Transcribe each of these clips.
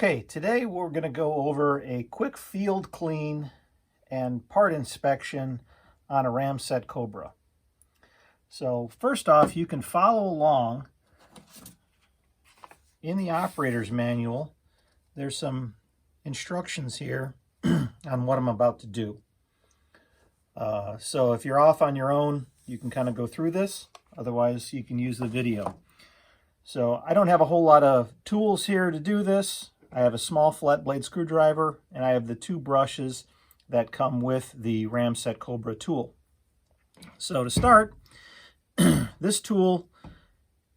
Okay, today we're going to go over a quick field clean and part inspection on a Ramset Cobra. So first off, you can follow along in the operator's manual. There's some instructions here on what I'm about to do. So if you're off on your own, you can kind of go through this. Otherwise, you can use the video. So I don't have a whole lot of tools here to do this. I have a small flat blade screwdriver, and I have the two brushes that come with the Ramset Cobra tool. So to start, this tool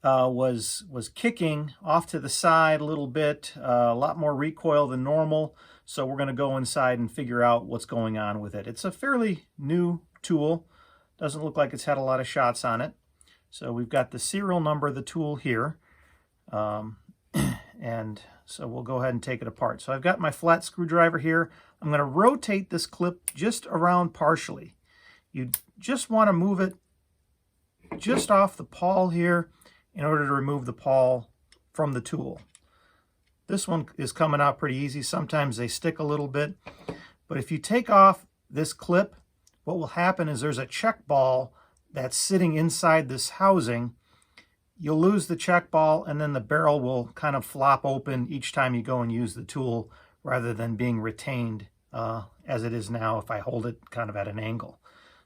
was kicking off to the side a little bit, a lot more recoil than normal. So we're going to go inside and figure out what's going on with it. It's a fairly new tool. Doesn't look like it's had a lot of shots on it. So we've got the serial number of the tool here. And so we'll go ahead and take it apart. So I've got my flat screwdriver here. I'm going to rotate this clip just around partially. You just want to move it just off the pawl here in order to remove the pawl from the tool. This one is coming out pretty easy. Sometimes they stick a little bit. But if you take off this clip, what will happen is there's a check ball that's sitting inside this housing. You'll lose the check ball, and then the barrel will kind of flop open each time you go and use the tool rather than being retained as it is now if I hold it kind of at an angle.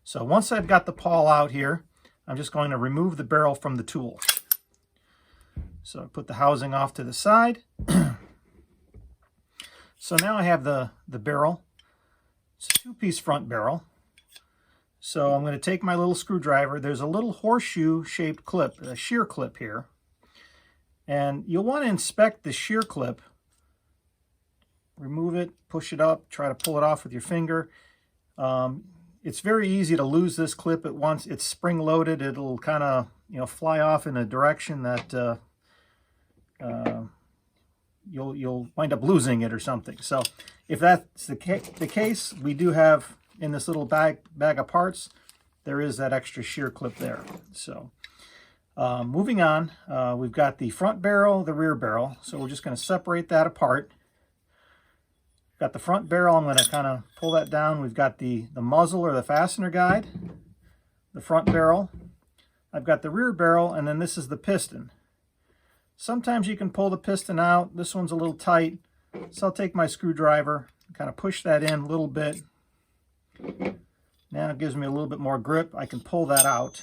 So once I've got the pawl out here, I'm just going to remove the barrel from the tool. So I put the housing off to the side. So now I have the barrel. It's a two-piece front barrel. So I'm going to take my little screwdriver. There's a little horseshoe-shaped clip, a shear clip here. And you'll want to inspect the shear clip. Remove it, push it up, try to pull it off with your finger. It's very easy to lose this clip at once. It's spring-loaded. It'll kind of, fly off in a direction that you'll wind up losing it or something. So if that's the case, we do have in this little bag of parts, there is that extra shear clip there. So moving on, we've got the front barrel, the rear barrel. So we're just going to separate that apart. Got the front barrel. I'm going to kind of pull that down. We've got the muzzle or the fastener guide, the front barrel. I've got the rear barrel, and then this is the piston. Sometimes you can pull the piston out. This one's a little tight. So I'll take my screwdriver, kind of push that in a little bit. Now it gives me a little bit more grip. I can pull that out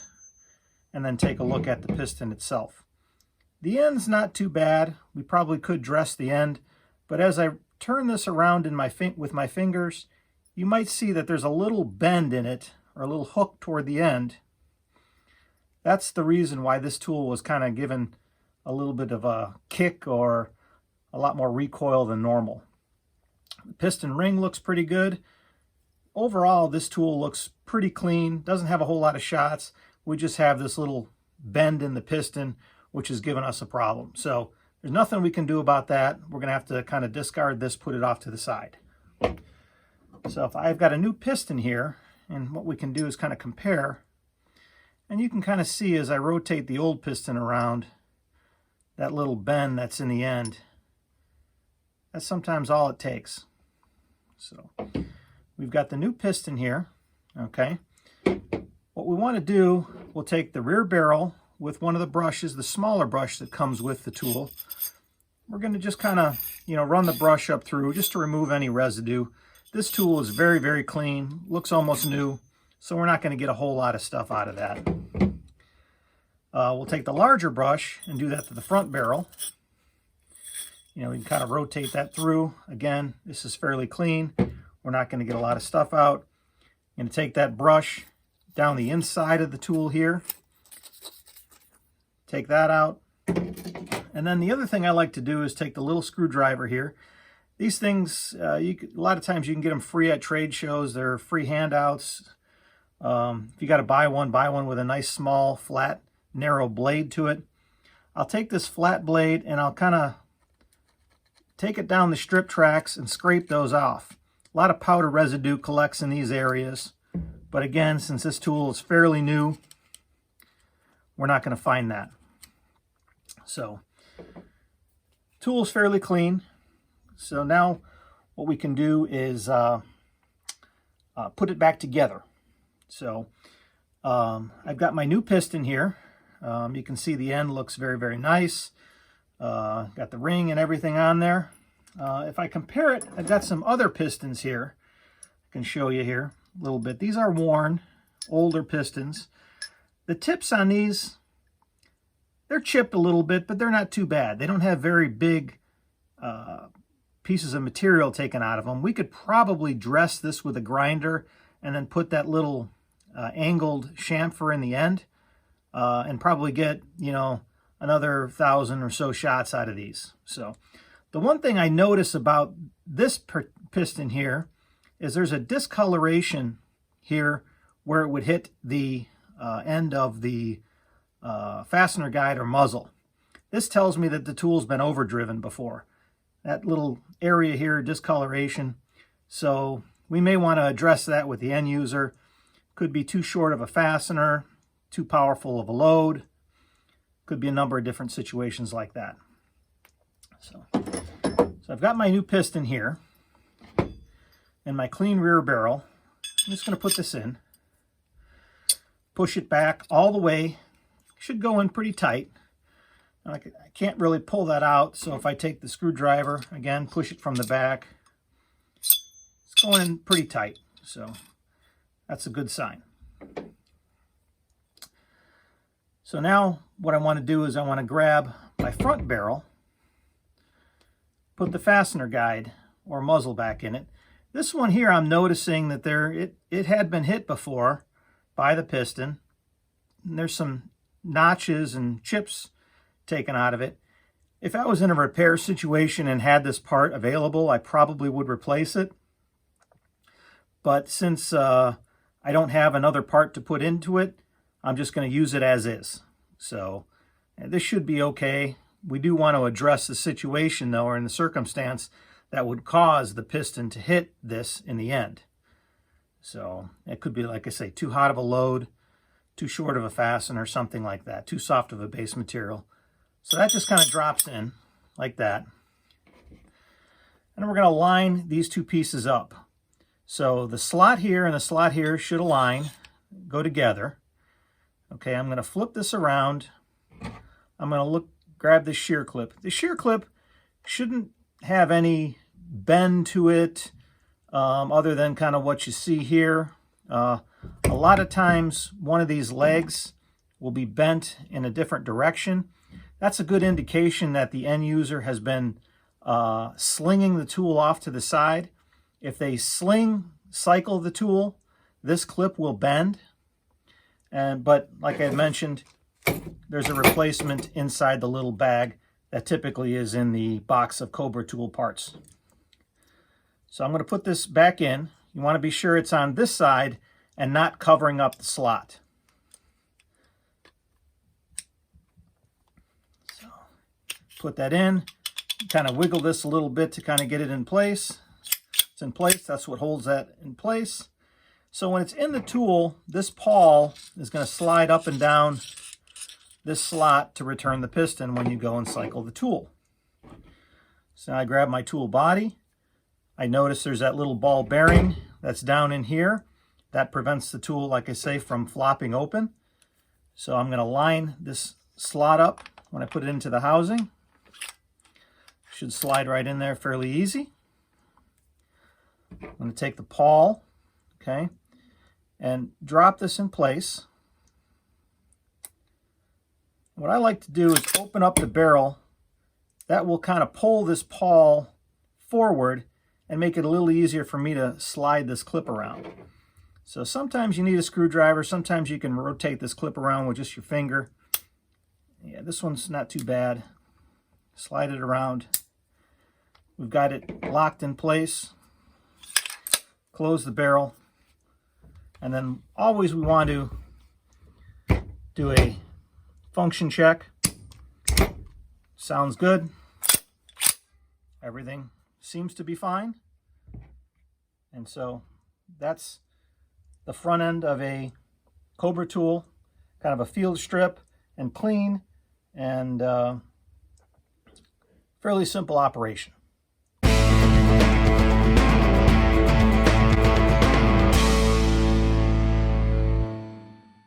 and then take a look at the piston itself. The end's not too bad. We probably could dress the end, but as I turn this around with my fingers, you might see that there's a little bend in it, or a little hook toward the end. That's the reason why this tool was kind of given a little bit of a kick or a lot more recoil than normal. The piston ring looks pretty good. Overall, this tool looks pretty clean. Doesn't have a whole lot of shots. We just have this little bend in the piston, which has given us a problem. So there's nothing we can do about that. We're going to have to kind of discard this, put it off to the side. So if I've got a new piston here, and what we can do is kind of compare, and you can kind of see as I rotate the old piston around, that little bend that's in the end. That's sometimes all it takes. So we've got the new piston here, okay? What we want to do, we'll take the rear barrel with one of the brushes, the smaller brush that comes with the tool. We're going to just kind of, run the brush up through just to remove any residue. This tool is very, very clean, looks almost new, so we're not going to get a whole lot of stuff out of that. We'll take the larger brush and do that to the front barrel. We can kind of rotate that through. Again, this is fairly clean. We're not going to get a lot of stuff out. I'm going to take that brush down the inside of the tool here. Take that out. And then the other thing I like to do is take the little screwdriver here. These things, a lot of times you can get them free at trade shows. They're free handouts. If you got to buy one with a nice small, flat, narrow blade to it. I'll take this flat blade and I'll kind of take it down the strip tracks and scrape those off. A lot of powder residue collects in these areas, but again, since this tool is fairly new, we're not going to find that. So, tool's fairly clean. So now what we can do is put it back together. So I've got my new piston here. You can see the end looks very, very nice. Got the ring and everything on there. If I compare it, I've got some other pistons here. I can show you here a little bit. These are worn, older pistons. The tips on these, they're chipped a little bit, but they're not too bad. They don't have very big pieces of material taken out of them. We could probably dress this with a grinder and then put that little angled chamfer in the end and probably get, you know, another 1,000 or so shots out of these. So the one thing I notice about this piston here is there's a discoloration here where it would hit the end of the fastener guide or muzzle. This tells me that the tool's been overdriven before. That little area here, discoloration. So we may want to address that with the end user. Could be too short of a fastener, too powerful of a load. Could be a number of different situations like that. So I've got my new piston here and my clean rear barrel. I'm just going to put this in. Push it back all the way. Should go in pretty tight. I can't really pull that out, so if I take the screwdriver, again, push it from the back, it's going in pretty tight, so that's a good sign. So now what I want to do is I want to grab my front barrel, put the fastener guide or muzzle back in it. This one here, I'm noticing that it had been hit before by the piston. And there's some notches and chips taken out of it. If I was in a repair situation and had this part available, I probably would replace it. But since I don't have another part to put into it, I'm just going to use it as is. So this should be okay. We do want to address the situation, though, or in the circumstance that would cause the piston to hit this in the end. So it could be, like I say, too hot of a load, too short of a fastener, something like that, too soft of a base material. So that just kind of drops in like that. And then we're going to line these two pieces up. So the slot here and the slot here should align, go together. Okay, I'm going to flip this around. I'm going to grab this shear clip. The shear clip shouldn't have any bend to it other than kind of what you see here. A lot of times one of these legs will be bent in a different direction. That's a good indication that the end user has been slinging the tool off to the side. If they cycle the tool, this clip will bend. But like I mentioned, there's a replacement inside the little bag that typically is in the box of Cobra Tool parts. So I'm going to put this back in. You want to be sure it's on this side and not covering up the slot. So put that in, kind of wiggle this a little bit to kind of get it in place. It's in place, that's what holds that in place. So when it's in the tool, this pawl is going to slide up and down this slot to return the piston when you go and cycle the tool. So now I grab my tool body. I notice there's that little ball bearing that's down in here. That prevents the tool, like I say, from flopping open. So I'm going to line this slot up when I put it into the housing. Should slide right in there fairly easy. I'm going to take the pawl, okay, and drop this in place. What I like to do is open up the barrel. That will kind of pull this pawl forward and make it a little easier for me to slide this clip around. So sometimes you need a screwdriver, sometimes you can rotate this clip around with just your finger. Yeah, this one's not too bad. Slide it around. We've got it locked in place. Close the barrel. And then always we want to do a function check. Sounds good. Everything seems to be fine. And so that's the front end of a Cobra tool, kind of a field strip and clean and fairly simple operation.